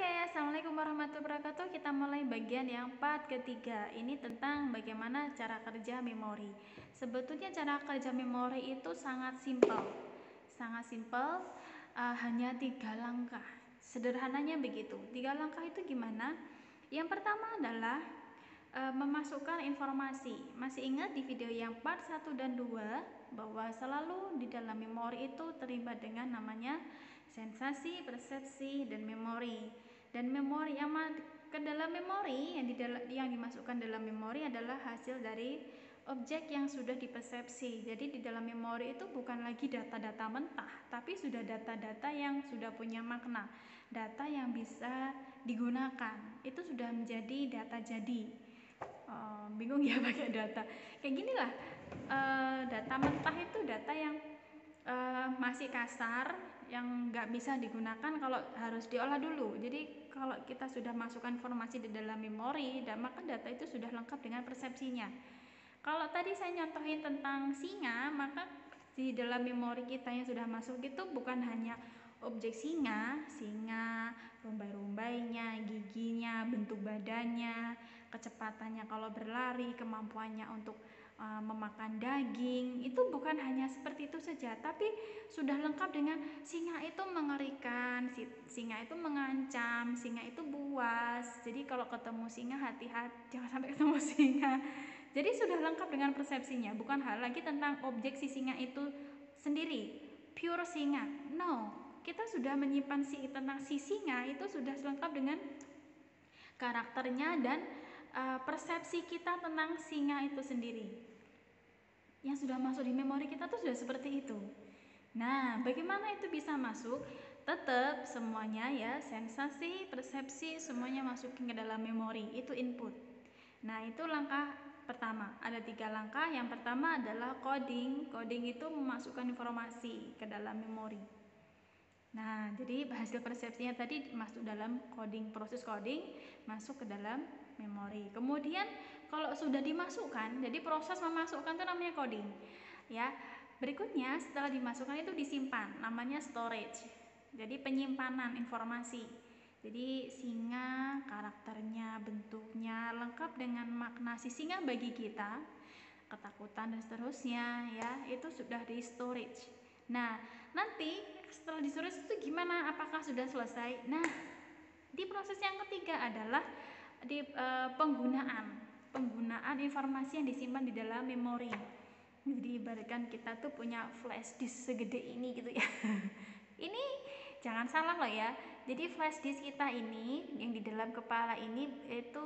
Oke, assalamualaikum warahmatullahi wabarakatuh. Kita mulai bagian yang part ketiga. Ini tentang bagaimana cara kerja memori. Sebetulnya cara kerja memori itu sangat simpel, hanya 3 langkah. Sederhananya begitu. 3 langkah itu gimana? Yang pertama adalah memasukkan informasi. Masih ingat di video yang part 1 dan 2 bahwa selalu di dalam memori itu terlibat dengan namanya sensasi, persepsi, dan memori. Dan memori yang ke dalam memori yang dimasukkan dalam memori adalah hasil dari objek yang sudah dipersepsi. Jadi di dalam memori itu bukan lagi data-data mentah, tapi sudah data-data yang sudah punya makna, data yang bisa digunakan. Itu sudah menjadi data jadi. Bingung ya pakai data. Kayak gini lah. Data mentah itu data yang masih kasar, yang nggak bisa digunakan kalau harus diolah dulu. Jadi kalau kita sudah masukkan informasi di dalam memori, maka data itu sudah lengkap dengan persepsinya. Kalau tadi saya nyontohin tentang singa, maka di dalam memori kita yang sudah masuk itu bukan hanya objek singa, rumbai-rumbainya, giginya, bentuk badannya, kecepatannya kalau berlari, kemampuannya untuk memakan daging. Itu bukan hanya seperti itu saja, tapi sudah lengkap dengan singa itu mengerikan, singa itu mengancam, singa itu buas. Jadi kalau ketemu singa hati-hati, jangan sampai ketemu singa. Jadi sudah lengkap dengan persepsinya, bukan hal lagi tentang objek si singa itu sendiri, pure singa. No, kita sudah menyimpan tentang si singa itu sudah lengkap dengan karakternya dan persepsi kita tentang singa itu sendiri. Yang sudah masuk di memori kita tuh sudah seperti itu. Nah, bagaimana itu bisa masuk? Tetap semuanya ya, sensasi, persepsi, semuanya masukin ke dalam memori, itu input. Nah, itu langkah pertama. Ada 3 langkah. Yang pertama adalah coding. Coding itu memasukkan informasi ke dalam memori. Nah, jadi hasil persepsinya tadi masuk dalam coding, proses coding masuk ke dalam memori. Kemudian kalau sudah dimasukkan, jadi proses memasukkan itu namanya coding. Ya. Berikutnya setelah dimasukkan itu disimpan, namanya storage. Jadi penyimpanan informasi. Jadi singa, karakternya, bentuknya lengkap dengan makna si singa bagi kita, ketakutan dan seterusnya ya, itu sudah di storage. Nah, nanti setelah di storage itu gimana? Apakah sudah selesai? Nah, di proses yang ketiga adalah di penggunaan informasi yang disimpan di dalam memori. Jadi ibaratkan kita tuh punya flash disk segede ini gitu ya. Ini jangan salah loh ya. Jadi flash disk kita ini yang di dalam kepala ini itu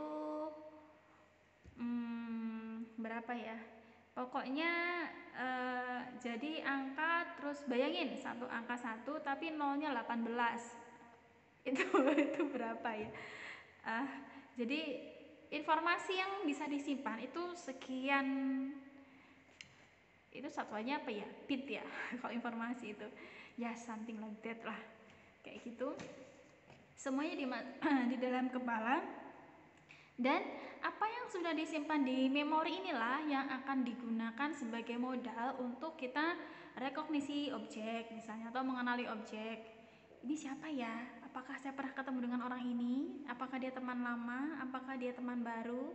berapa ya? Pokoknya jadi angka, terus bayangin angka 1 tapi nolnya 18. Itu berapa ya? Jadi informasi yang bisa disimpan itu sekian, itu satuannya apa ya? Bit ya. Kalau informasi itu ya something like that lah, kayak gitu. Semuanya di dalam kepala, dan apa yang sudah disimpan di memori inilah yang akan digunakan sebagai modal untuk kita rekognisi objek misalnya, atau mengenali objek. Ini siapa ya? Apakah saya pernah ketemu dengan orang ini? Apakah dia teman lama? Apakah dia teman baru?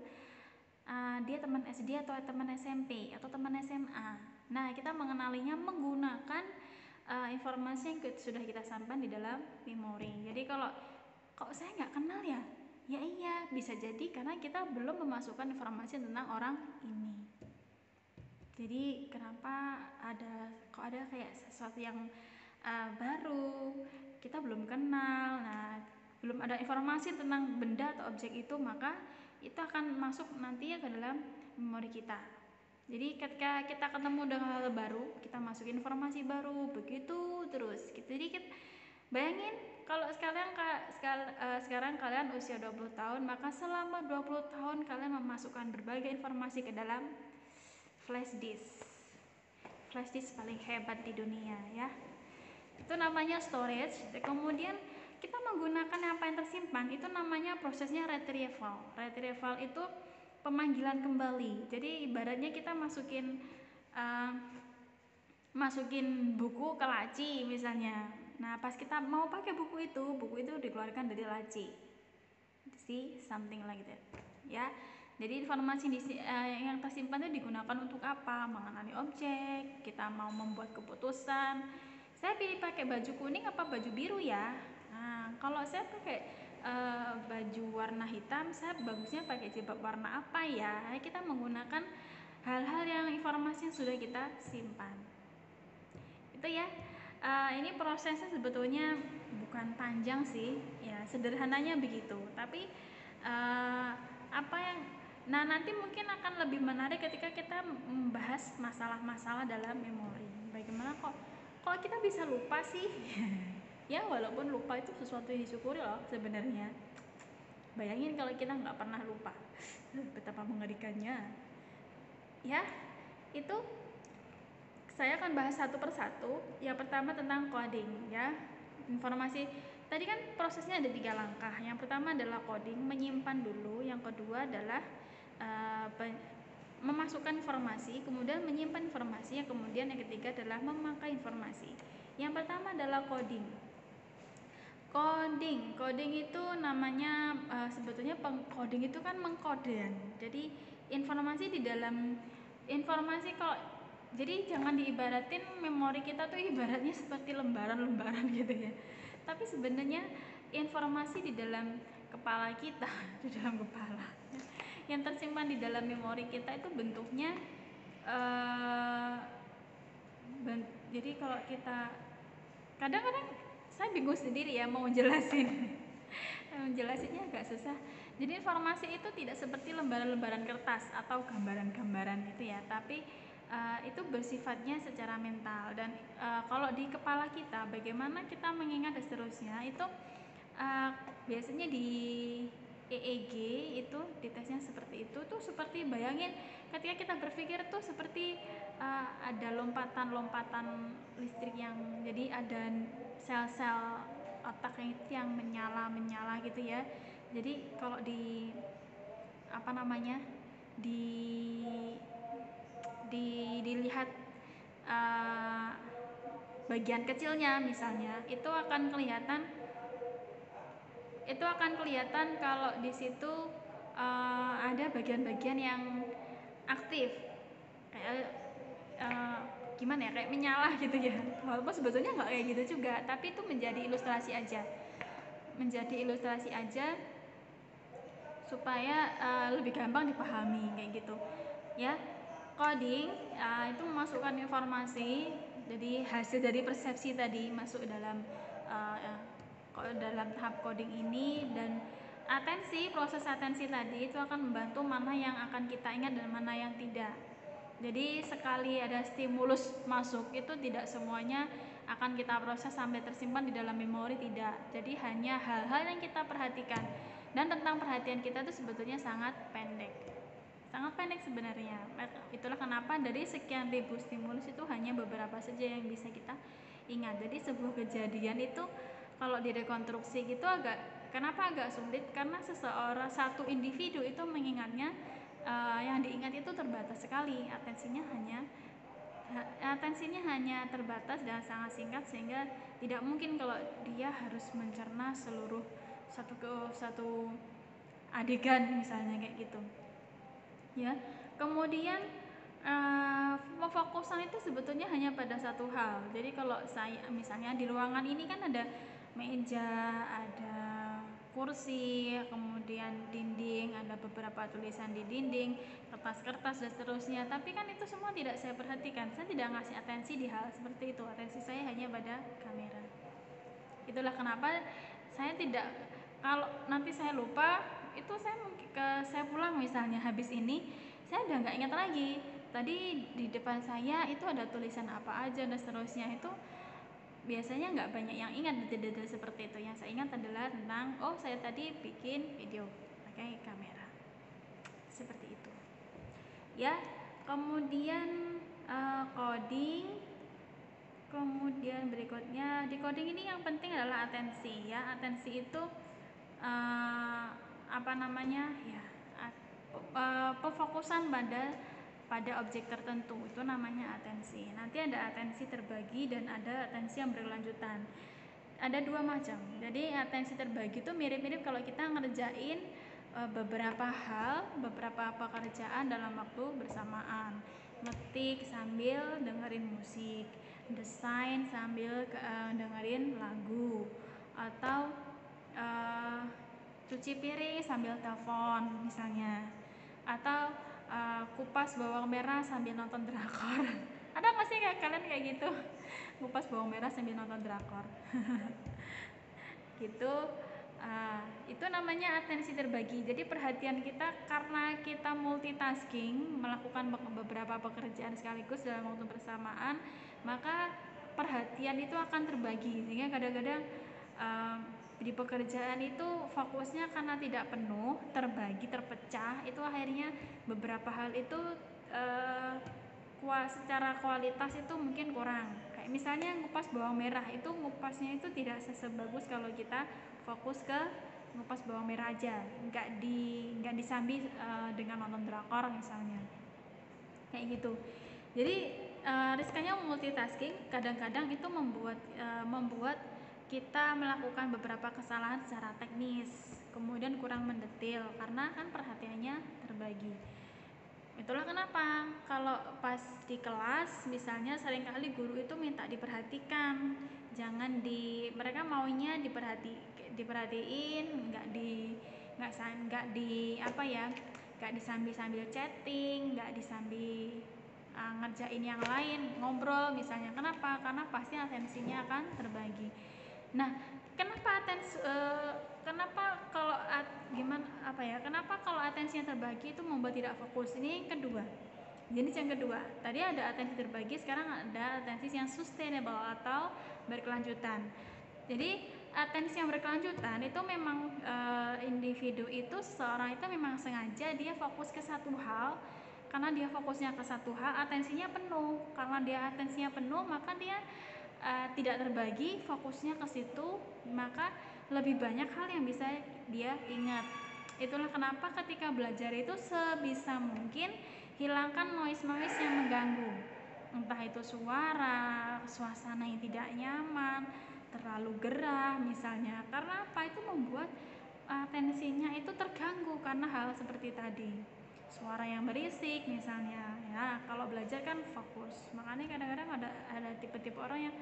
Dia teman SD atau teman SMP atau teman SMA? Nah, kita mengenalinya menggunakan informasi yang sudah kita simpan di dalam memori. Jadi kalau saya nggak kenal ya, ya iya, bisa jadi karena kita belum memasukkan informasi tentang orang ini. Jadi kenapa kok ada kayak sesuatu yang baru, kita belum kenal. Nah, belum ada informasi tentang benda atau objek itu, maka itu akan masuk nantinya ke dalam memori kita. Jadi ketika kita ketemu dengan hal baru, kita masukin informasi baru, begitu terus. Jadi bayangin kalau sekarang kalian usia 20 tahun, maka selama 20 tahun kalian memasukkan berbagai informasi ke dalam flash disk. Flash disk paling hebat di dunia ya. Itu namanya storage. Kemudian kita menggunakan apa yang tersimpan, itu namanya prosesnya retrieval. Retrieval itu pemanggilan kembali. Jadi ibaratnya kita masukin buku ke laci misalnya. Nah, pas kita mau pakai buku itu dikeluarkan dari laci. See, something like that. Ya. Jadi informasi yang tersimpan itu digunakan untuk apa? Mengenali objek, kita mau membuat keputusan. Saya pilih pakai baju kuning apa baju biru ya? Nah, kalau saya pakai baju warna hitam, saya bagusnya pakai jilbab warna apa ya? Kita menggunakan hal-hal yang informasi yang sudah kita simpan. Itu ya. Ini prosesnya sebetulnya bukan panjang sih, ya sederhananya begitu. Tapi apa yang nanti mungkin akan lebih menarik ketika kita membahas masalah-masalah dalam memori. Bagaimana kok kita bisa lupa sih? Ya walaupun lupa itu sesuatu yang disyukuri loh sebenarnya. Bayangin kalau kita nggak pernah lupa, betapa mengerikannya. Ya, itu saya akan bahas satu persatu. Yang pertama tentang coding ya. Informasi tadi kan prosesnya ada 3 langkah. Yang pertama adalah coding, menyimpan dulu. Yang kedua adalah memasukkan informasi, kemudian menyimpan informasi. Yang kemudian yang ketiga adalah memakai informasi. Yang pertama adalah coding. Coding itu namanya sebetulnya coding itu kan mengkode. Jadi informasi di dalam informasi kalau jadi jangan diibaratin memori kita tuh ibaratnya seperti lembaran-lembaran gitu ya. Tapi sebenarnya informasi di dalam kepala kita, di dalam kepala yang tersimpan di dalam memori kita itu bentuknya jadi kalau kita kadang-kadang saya bingung sendiri ya mau jelasin menjelasinnya agak susah. Jadi informasi itu tidak seperti lembaran-lembaran kertas atau gambaran-gambaran itu ya, tapi itu bersifatnya secara mental. Dan kalau di kepala kita bagaimana kita mengingat dan seterusnya itu biasanya di EEG itu di tesnya seperti itu tuh, seperti bayangin ketika kita berpikir tuh seperti ada lompatan-lompatan listrik yang jadi ada sel-sel otak yang menyala gitu ya. Jadi kalau di apa namanya dilihat bagian kecilnya misalnya itu akan kelihatan kalau di situ ada bagian-bagian yang aktif kayak gimana ya, kayak menyala gitu ya. Walaupun sebetulnya nggak kayak gitu juga, tapi itu menjadi ilustrasi aja supaya lebih gampang dipahami kayak gitu ya. Coding itu memasukkan informasi, jadi hasil dari persepsi tadi masuk dalam tahap coding ini. Dan proses atensi tadi itu akan membantu mana yang akan kita ingat dan mana yang tidak. Jadi sekali ada stimulus masuk itu tidak semuanya akan kita proses sampai tersimpan di dalam memori, tidak. Jadi hanya hal-hal yang kita perhatikan, dan tentang perhatian kita itu sebetulnya sangat pendek sebenarnya. Itulah kenapa dari sekian ribu stimulus itu hanya beberapa saja yang bisa kita ingat. Jadi sebuah kejadian itu kalau direkonstruksi gitu kenapa agak sulit, karena satu individu itu mengingatnya yang diingat itu terbatas sekali, atensinya hanya terbatas dan sangat singkat, sehingga tidak mungkin kalau dia harus mencerna seluruh satu adegan misalnya kayak gitu ya. Kemudian fokusan itu sebetulnya hanya pada satu hal. Jadi kalau saya misalnya di ruangan ini kan ada meja, ada kursi, kemudian dinding, ada beberapa tulisan di dinding, kertas-kertas dan seterusnya. Tapi kan itu semua tidak saya perhatikan. Saya tidak ngasih atensi di hal seperti itu. Atensi saya hanya pada kamera. Itulah kenapa saya tidak, kalau nanti saya lupa itu saya pulang misalnya habis ini, saya udah nggak ingat lagi tadi di depan saya itu ada tulisan apa aja dan seterusnya. Itu biasanya nggak banyak yang ingat detail-detail seperti itu. Yang saya ingat adalah tentang saya tadi bikin video pakai kamera seperti itu ya. Kemudian coding, kemudian berikutnya di coding ini yang penting adalah atensi ya. Atensi itu pefokusan pada objek tertentu, itu namanya atensi. Nanti ada atensi terbagi dan ada atensi yang berkelanjutan. ada dua macam. Jadi atensi terbagi itu mirip-mirip kalau kita ngerjain beberapa hal, beberapa pekerjaan dalam waktu bersamaan. Ngetik sambil dengerin musik, desain sambil dengerin lagu, atau cuci piring sambil telepon misalnya, atau kupas bawang merah sambil nonton drakor. Ada nggak sih kayak kalian kayak gitu? Kupas bawang merah sambil nonton drakor. Gitu. Itu namanya atensi terbagi. Jadi perhatian kita, karena kita multitasking, melakukan beberapa pekerjaan sekaligus dalam waktu bersamaan, maka perhatian itu akan terbagi, sehingga kadang-kadang di pekerjaan itu fokusnya karena tidak penuh, terbagi, terpecah, itu akhirnya beberapa hal itu secara kualitas itu mungkin kurang. Kayak misalnya ngupas bawang merah, itu ngupasnya itu tidak sebagus kalau kita fokus ke ngupas bawang merah aja, nggak disambi dengan nonton drakor misalnya, kayak gitu. Jadi riskannya multitasking kadang-kadang itu membuat kita melakukan beberapa kesalahan secara teknis, kemudian kurang mendetail karena kan perhatiannya terbagi. Itulah kenapa kalau pas di kelas misalnya seringkali guru itu minta diperhatikan, jangan mereka maunya diperhatiin, nggak disambil chatting, nggak disambi ngerjain yang lain, ngobrol misalnya. Kenapa? Karena pasti atensinya akan terbagi. Nah, kenapa kalau atensinya terbagi itu membuat tidak fokus? Ini yang kedua. Jenis yang kedua. Tadi ada atensi terbagi, sekarang ada atensi yang sustainable atau berkelanjutan. Jadi atensi yang berkelanjutan itu memang individu itu, seseorang itu memang sengaja dia fokus ke satu hal. Karena dia fokusnya ke satu hal, atensinya penuh. Karena dia atensinya penuh, maka dia tidak terbagi, fokusnya ke situ, maka lebih banyak hal yang bisa dia ingat. Itulah kenapa ketika belajar itu sebisa mungkin hilangkan noise yang mengganggu, entah itu suara, suasana yang tidak nyaman, terlalu gerah misalnya. Karena apa? Itu membuat atensinya itu terganggu karena hal seperti tadi, suara yang berisik misalnya. Ya, kalau belajar kan fokus, makanya kadang-kadang ada tipe-tipe orang yang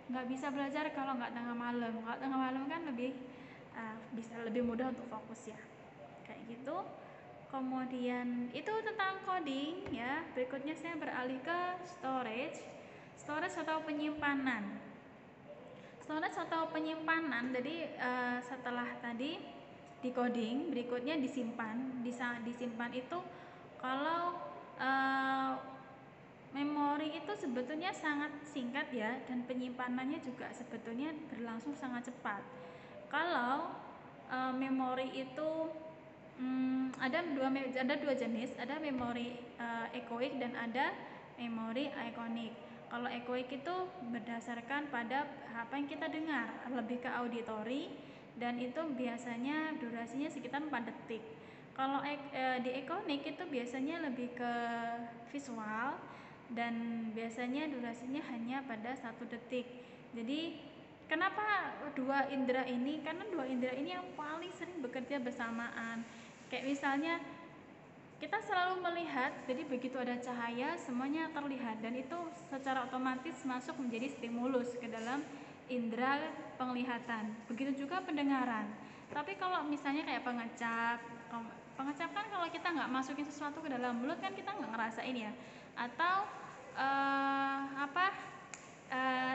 nggak bisa belajar kalau nggak tengah malam. Kalau tengah malam kan bisa lebih mudah untuk fokus ya, kayak gitu. Kemudian itu tentang coding ya. Berikutnya saya beralih ke storage atau penyimpanan. Storage atau penyimpanan, jadi setelah tadi di coding, berikutnya disimpan. Disimpan itu kalau memori itu sebetulnya sangat singkat ya, dan penyimpanannya juga sebetulnya berlangsung sangat cepat. Kalau memori itu ada dua jenis, ada memori echoic dan ada memori iconic. Kalau echoic itu berdasarkan pada apa yang kita dengar, lebih ke auditory, dan itu biasanya durasinya sekitar 4 detik. Kalau di iconic itu biasanya lebih ke visual dan biasanya durasinya hanya pada 1 detik. Jadi kenapa dua indera ini? Karena dua indera ini yang paling sering bekerja bersamaan. Kayak misalnya kita selalu melihat, jadi begitu ada cahaya semuanya terlihat, dan itu secara otomatis masuk menjadi stimulus ke dalam indera penglihatan. Begitu juga pendengaran. Tapi kalau misalnya kayak pengecap kan kalau kita nggak masukin sesuatu ke dalam mulut kan kita nggak ngerasain ya. Atau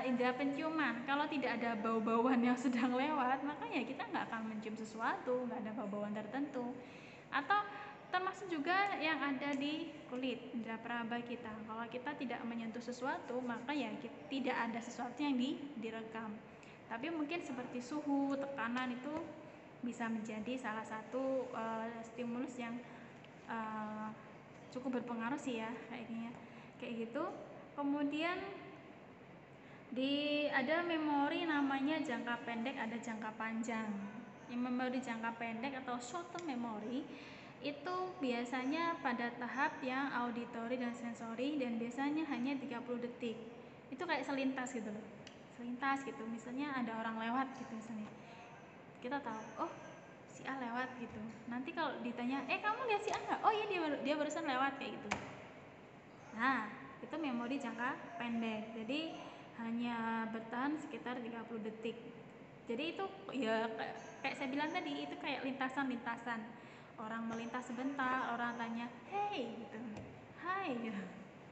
indera penciuman, kalau tidak ada bau-bauan yang sedang lewat, maka ya kita nggak akan mencium sesuatu, nggak ada bau-bauan tertentu. Atau termasuk juga yang ada di kulit, indera peraba kita. Kalau kita tidak menyentuh sesuatu, maka ya tidak ada sesuatu yang direkam. Tapi mungkin seperti suhu, tekanan itu bisa menjadi salah satu stimulus yang cukup berpengaruh sih ya, kayaknya kayak gitu. Kemudian ada memori namanya jangka pendek, ada jangka panjang. Yang memori jangka pendek atau short term memory itu biasanya pada tahap yang auditory dan sensori, dan biasanya hanya 30 detik. Itu kayak selintas gitu loh. selintas gitu, misalnya ada orang lewat gitu, misalnya kita tahu, oh si A lewat gitu. Nanti kalau ditanya, kamu lihat si A nggak? Oh iya, dia barusan lewat, kayak gitu. Nah, itu memori jangka pendek, jadi hanya bertahan sekitar 30 detik. Jadi itu ya kayak saya bilang tadi, itu kayak lintasan-lintasan. Orang melintas sebentar, orang tanya, hey gitu, hai gitu.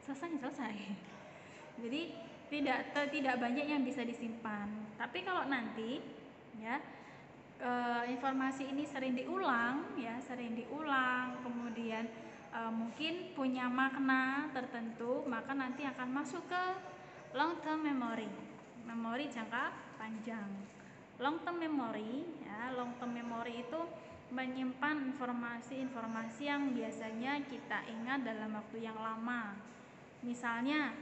Selesai. Jadi tidak banyak yang bisa disimpan. Tapi kalau nanti ya informasi ini sering diulang, kemudian mungkin punya makna tertentu, maka nanti akan masuk ke long term memory, memori jangka panjang. Long term memory, long term memory itu menyimpan informasi-informasi yang biasanya kita ingat dalam waktu yang lama. Misalnya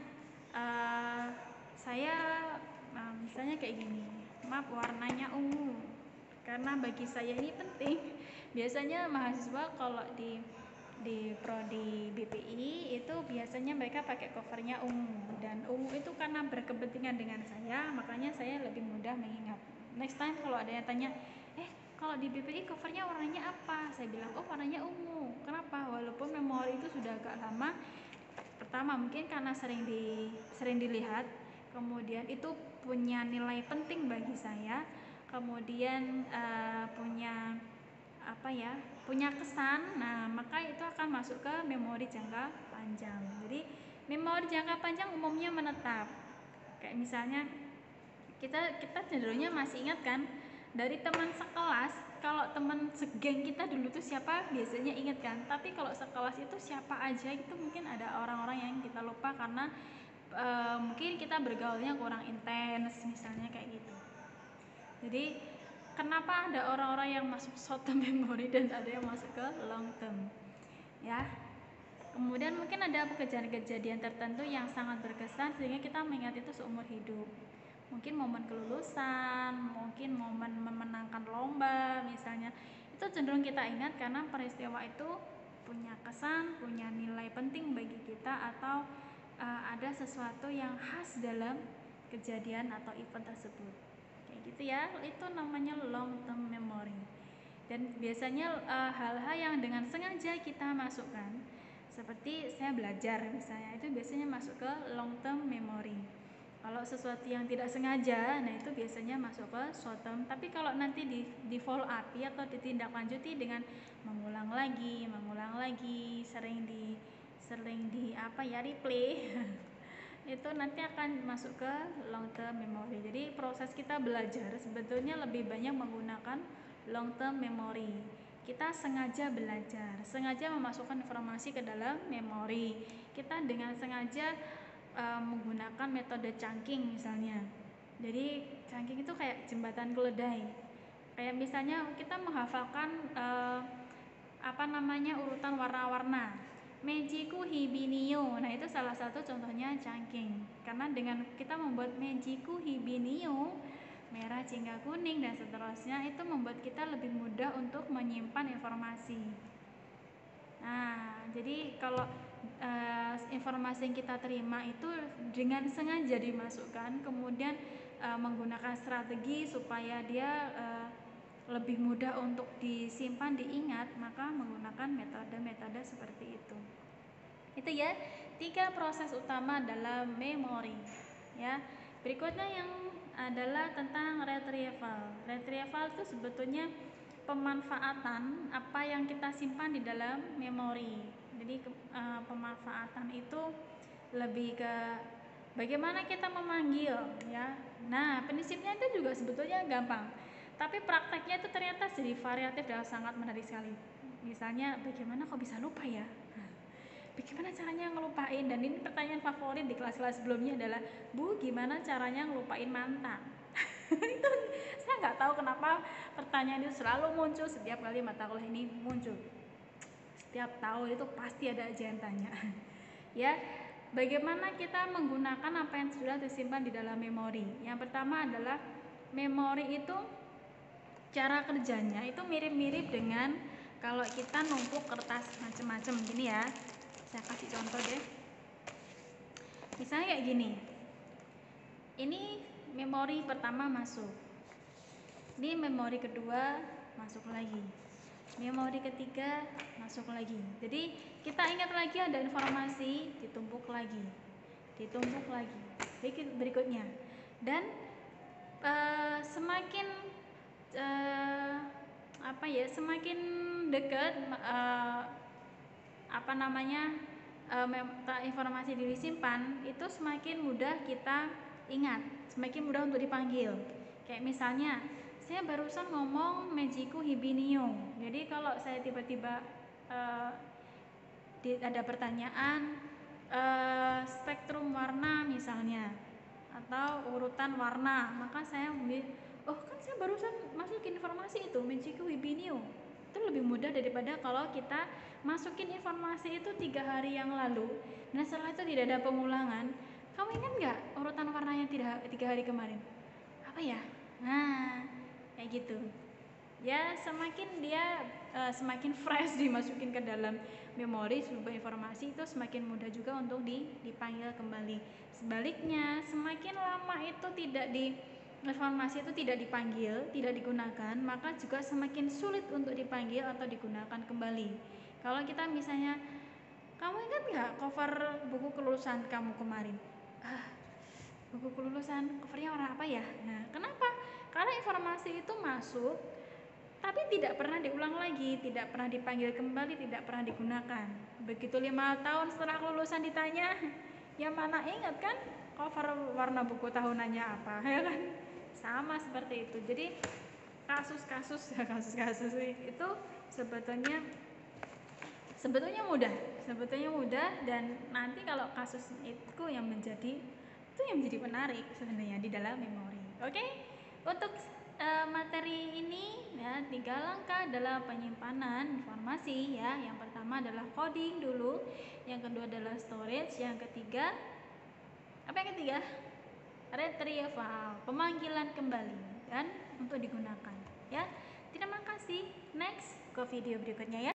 saya misalnya kayak gini, map warnanya ungu, karena bagi saya ini penting. Biasanya mahasiswa kalau di prodi BPI itu biasanya mereka pakai covernya ungu, dan ungu itu karena berkepentingan dengan saya, makanya saya lebih mudah mengingat. Next time kalau ada yang tanya, kalau di BPI covernya warnanya apa, saya bilang, oh warnanya ungu. Kenapa? Walaupun memori itu sudah agak lama. Pertama mungkin karena sering dilihat, kemudian itu punya nilai penting bagi saya, kemudian punya kesan. Nah, maka itu akan masuk ke memori jangka panjang. Jadi memori jangka panjang umumnya menetap. Kayak misalnya kita cenderungnya masih ingat kan, dari teman sekelas. Kalau teman segeng kita dulu tuh siapa, biasanya ingat kan. Tapi kalau sekelas itu siapa aja, itu mungkin ada orang-orang yang kita lupa karena mungkin kita bergaulnya kurang intens, misalnya kayak gitu. Jadi kenapa ada orang-orang yang masuk short term memory dan ada yang masuk ke long term, ya. Kemudian mungkin ada kejadian tertentu yang sangat berkesan sehingga kita mengingat itu seumur hidup. Mungkin momen kelulusan, mungkin momen memenangkan lomba misalnya, itu cenderung kita ingat karena peristiwa itu punya kesan, punya nilai penting bagi kita, atau ada sesuatu yang khas dalam kejadian atau event tersebut. Kayak gitu ya, itu namanya long term memory. Dan biasanya hal-hal yang dengan sengaja kita masukkan, seperti saya belajar misalnya, itu biasanya masuk ke long term memory. Kalau sesuatu yang tidak sengaja, nah itu biasanya masuk ke short term. Tapi kalau nanti di follow up atau ditindaklanjuti dengan mengulang lagi, sering di replay, itu nanti akan masuk ke long term memory. Jadi proses kita belajar sebetulnya lebih banyak menggunakan long term memory. Kita sengaja belajar, sengaja memasukkan informasi ke dalam memori. Kita dengan sengaja menggunakan metode chunking misalnya. Jadi chunking itu kayak jembatan keledai. Kayak misalnya kita menghafalkan urutan warna-warna. Mejiku hibiniu. Nah, itu salah satu contohnya chunking. Karena dengan kita membuat mejiku hibiniu, merah, jingga, kuning dan seterusnya, itu membuat kita lebih mudah untuk menyimpan informasi. Nah, jadi kalau informasi yang kita terima itu dengan sengaja dimasukkan, kemudian menggunakan strategi supaya dia lebih mudah untuk disimpan, diingat, maka menggunakan metode-metode seperti itu. Itu ya, 3 proses utama dalam memori. Ya, berikutnya yang adalah tentang retrieval. Retrieval itu sebetulnya pemanfaatan apa yang kita simpan di dalam memori. Jadi pemanfaatan itu lebih ke bagaimana kita memanggil, ya. Nah, prinsipnya itu juga sebetulnya gampang, tapi prakteknya itu ternyata jadi variatif dan sangat menarik sekali. Misalnya, bagaimana kok bisa lupa ya? Bagaimana caranya ngelupain? Dan ini pertanyaan favorit di kelas-kelas sebelumnya adalah, Bu, gimana caranya ngelupain mantan? Itu saya nggak tahu kenapa pertanyaan itu selalu muncul setiap kali mata kuliah ini muncul. Setiap tahun itu pasti ada aja yang tanya. Ya, bagaimana kita menggunakan apa yang sudah tersimpan di dalam memori? Yang pertama adalah memori itu cara kerjanya itu mirip-mirip dengan kalau kita numpuk kertas macam-macam gini ya. Saya kasih contoh deh. Misalnya kayak gini. Ini memori pertama masuk, di memori kedua masuk lagi, memori ketiga masuk lagi. Jadi kita ingat lagi ada informasi, ditumpuk lagi berikutnya. Dan semakin semakin dekat informasi disimpan, itu semakin mudah kita ingat, semakin mudah untuk dipanggil. Kayak misalnya saya barusan ngomong Mejiku Hibinio. Jadi kalau saya tiba-tiba ada pertanyaan spektrum warna misalnya, atau urutan warna, maka saya kan saya barusan masukin informasi itu Mejiku Hibinio. Itu lebih mudah daripada kalau kita masukin informasi itu 3 hari yang lalu, dan setelah itu tidak ada pengulangan. Kamu ingat nggak urutan warnanya 3 hari kemarin? Apa ya? Nah, kayak gitu. Ya, semakin dia semakin fresh dimasukin ke dalam memori sebuah informasi, itu semakin mudah juga untuk dipanggil kembali. Sebaliknya, semakin lama itu informasi itu tidak dipanggil, tidak digunakan, maka juga semakin sulit untuk dipanggil atau digunakan kembali. Kalau kita misalnya, kamu ingat nggak cover buku kelulusan kamu kemarin? Buku kelulusan covernya warna apa ya? Nah, kenapa? Karena informasi itu masuk, tapi tidak pernah diulang lagi, tidak pernah dipanggil kembali, tidak pernah digunakan. Begitu 5 tahun setelah kelulusan ditanya, ya mana ingat kan cover warna buku tahunannya apa, ya kan? Sama seperti itu. Jadi kasus-kasus itu sebetulnya mudah, dan nanti kalau kasus itu yang menjadi menarik sebenarnya di dalam memori. Oke? Untuk materi ini ya, 3 langkah dalam penyimpanan informasi ya. Yang pertama adalah coding dulu, yang kedua adalah storage, yang ketiga retrieval, pemanggilan kembali dan untuk digunakan ya. Terima kasih. Next ke video berikutnya ya.